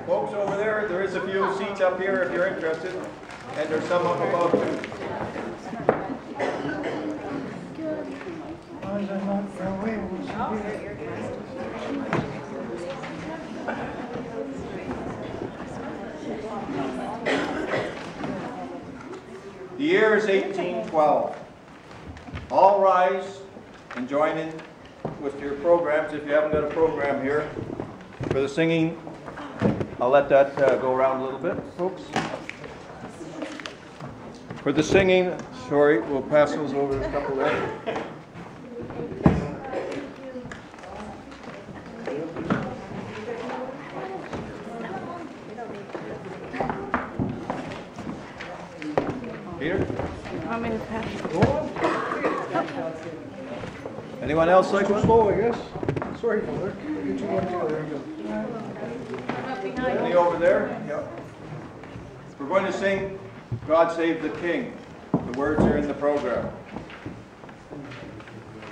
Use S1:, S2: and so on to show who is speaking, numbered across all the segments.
S1: Folks over there is a few seats up here if you're interested, and there's some up above too. The year is 1812. All rise and join in with your programs if you haven't got a program here. For the singing, I'll let that go around a little bit, folks. For the singing, sorry, we'll pass those over to a couple there. Peter?
S2: Want me to pass?
S1: Anyone else like one?
S3: Slow, I guess. Sorry, Father. Get you one too. There you go.
S1: Any over there? Yep. We're going to sing God Save the King. The words are in the program.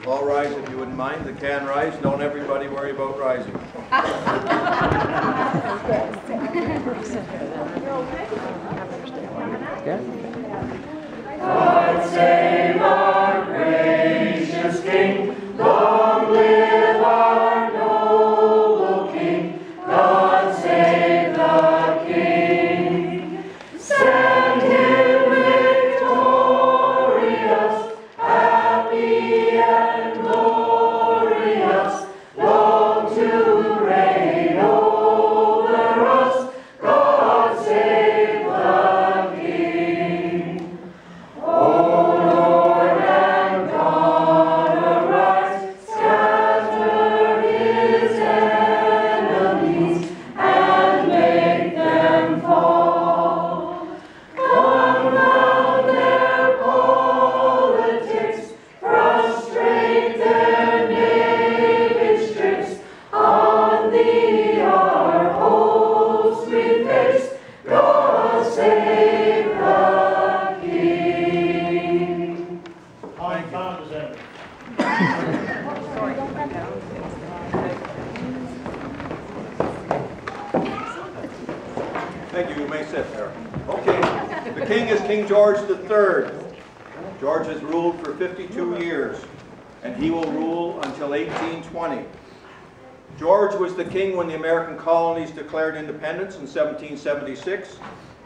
S1: All rise if you wouldn't mind. The can rise. Don't everybody worry about rising.
S4: God save our gracious King, long live our noble King. God save the King, send him victorious, happy and glorious, long to reign over us. God save the King. O Lord and God, arise, scatter his enemies, and make them fall. Confound their politics, frustrate their knavish tricks. On thee our hopes we fix. God save the King.
S5: How many times is that?
S1: Thank you. You may sit there. Okay. The king is King George III. George has ruled for 52 years, and he will rule until 1820. George was the king when the American colonies declared independence in 1776,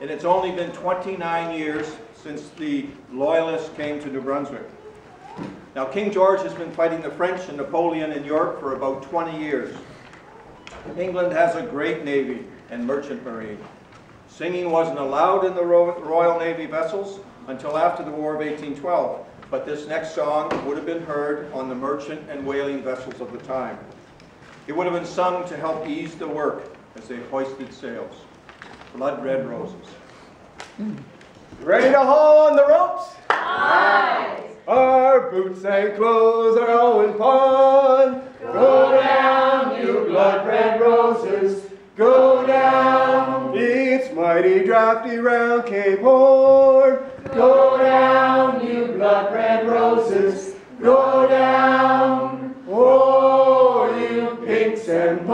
S1: and it's only been 29 years since the Loyalists came to New Brunswick. Now, King George has been fighting the French and Napoleon in Europe for about 20 years. England has a great navy and merchant marine. Singing wasn't allowed in the Royal Navy vessels until after the War of 1812, but this next song would have been heard on the merchant and whaling vessels of the time. It would have been sung to help ease the work as they hoisted sails. Blood Red Roses.
S3: Ready to haul on the ropes?
S4: Aye.
S3: Our boots and clothes are all in pawn.
S4: Go down, you blood red roses. Go down.
S3: It's mighty drafty round Cape Horn.
S4: Go down, you blood red roses. Go down. Oh, you pinks and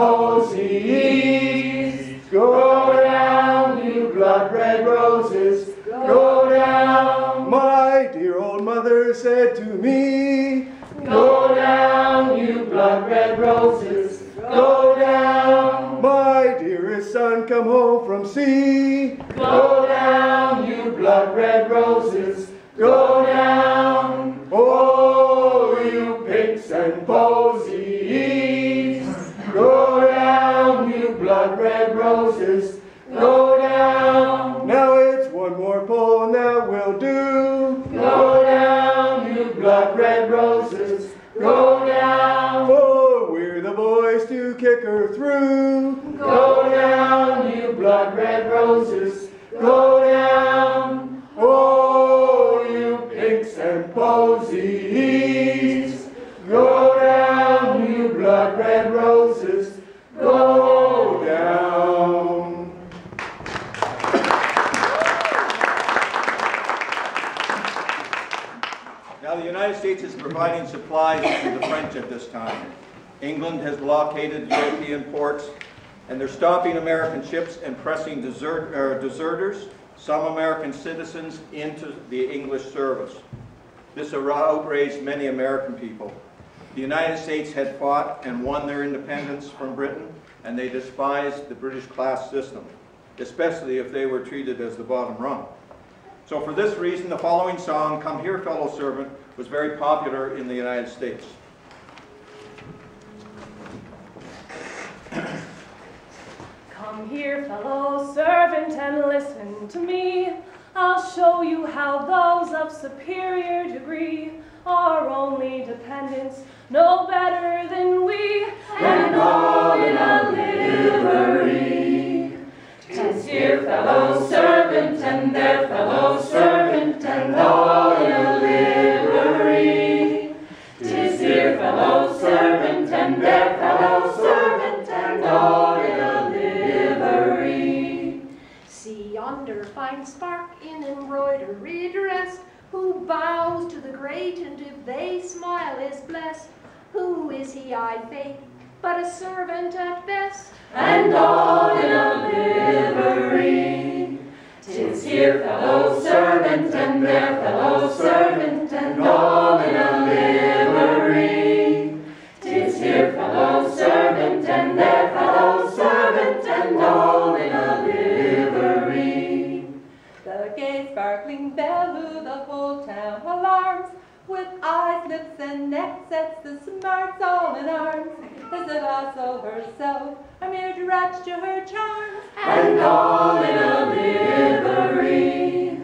S4: posies. Go down, you blood red roses. Go down.
S3: My dear old mother said to me,
S4: Go down, you blood red roses. Go down.
S3: my dearest son come home from sea.
S4: Go down, you blood red roses. Go down. Oh, you pinks and posies. Go down, you blood red roses. Go down.
S3: Now it's one more poem that will do.
S4: Go down, you blood red roses. Go down.
S3: Oh, we're the boys to kick her through.
S4: Go down, you blood red roses. Go down. Oh, you pinks and posies. Go down, you blood red roses. Go down.
S1: Now, the United States is providing supplies to the French at this time. England has blockaded European ports, And they're stopping American ships and pressing deserters, some American citizens, into the English service. This outraged many American people. The United States had fought and won their independence from Britain, and they despised the British class system, especially if they were treated as the bottom rung. So for this reason, the following song, "Come Here, Fellow Servant," was very popular in the United States.
S2: Come here, fellow servant, and listen to me. I'll show you how those of superior degree are only dependents, no better than we, and all in a livery. 'Tis here, fellow servant, and there, fellow servant, and all in a livery. 'Tis here, fellow servant, and there, fellow servant, and all in a livery.
S6: See yonder fine spark in embroidery dressed, who bows to the great, and if they smile is blessed. Who is he, I faith, but a servant at best,
S2: And all in a livery. 'Tis here, fellow servant, and there, fellow servant, and all in a livery. 'Tis here, fellow servant, and there, fellow servant, and all in a livery.
S7: The gay sparkling bell who the whole town alarms, with eyes, lips, and neck sets the smarts all in arms, as if also herself a mere drudge to her charms,
S2: And all in a livery.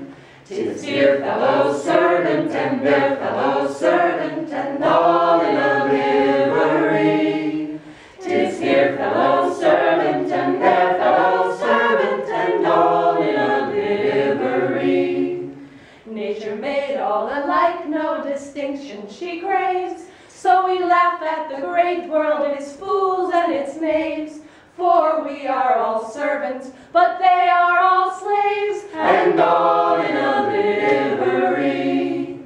S2: 'Tis here, fellow servant, and there, fellow servant, and all in a livery. 'Tis here, fellow servant, and there, fellow servant, and all in a livery. Nature made all alike, no distinction she craves, so we laugh at the great world, its fools and its knaves. For we are all servants, but they are all slaves, and all in a livery.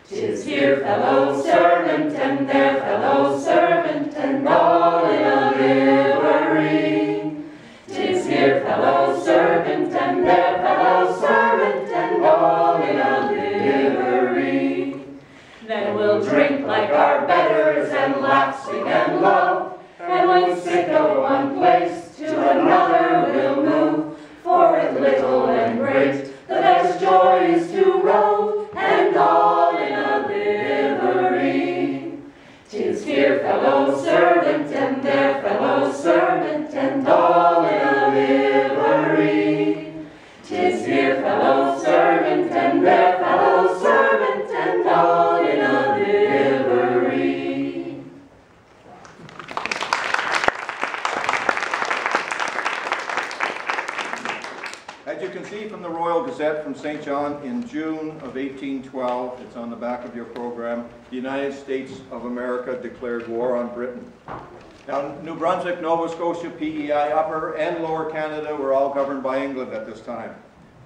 S2: 'Tis here, fellow servant, and there, fellow servant, and all in a livery. 'Tis here, fellow servant, and there, fellow servant, and all in a livery. Then we'll drink like our betters, and laugh, sing, and love, and when sick of one place to another we'll move, for with little and great the best joy is to rove, and all in a livery. 'Tis here, fellow servant, and there, fellow servant, and all in a livery. 'Tis here, fellow servant, and there, fellow servant, and all in a livery.
S1: As you can see from the Royal Gazette from St. John in June of 1812, it's on the back of your program, the United States of America declared war on Britain. Now, New Brunswick, Nova Scotia, PEI, Upper and Lower Canada were all governed by England at this time.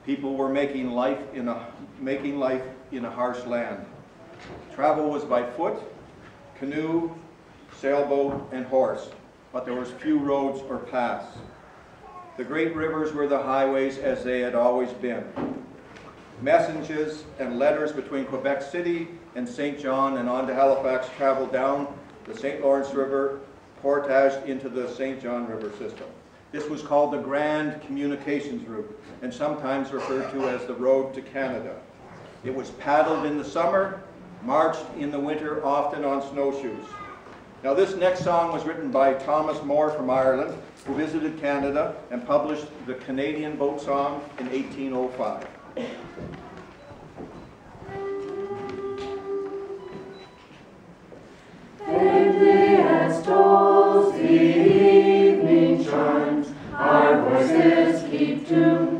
S1: People were making life in a harsh land. Travel was by foot, canoe, sailboat, and horse, but there was few roads or paths. The great rivers were the highways as they had always been. Messages and letters between Quebec City and St. John and on to Halifax traveled down the St. Lawrence River, portaged into the St. John River system. This was called the Grand Communications Route, and sometimes referred to as the Road to Canada. It was paddled in the summer, marched in the winter, often on snowshoes. Now this next song was written by Thomas Moore from Ireland, who visited Canada and published the Canadian Boat Song in 1805.
S2: Faintly as tolls the evening chimes, our voices keep tune.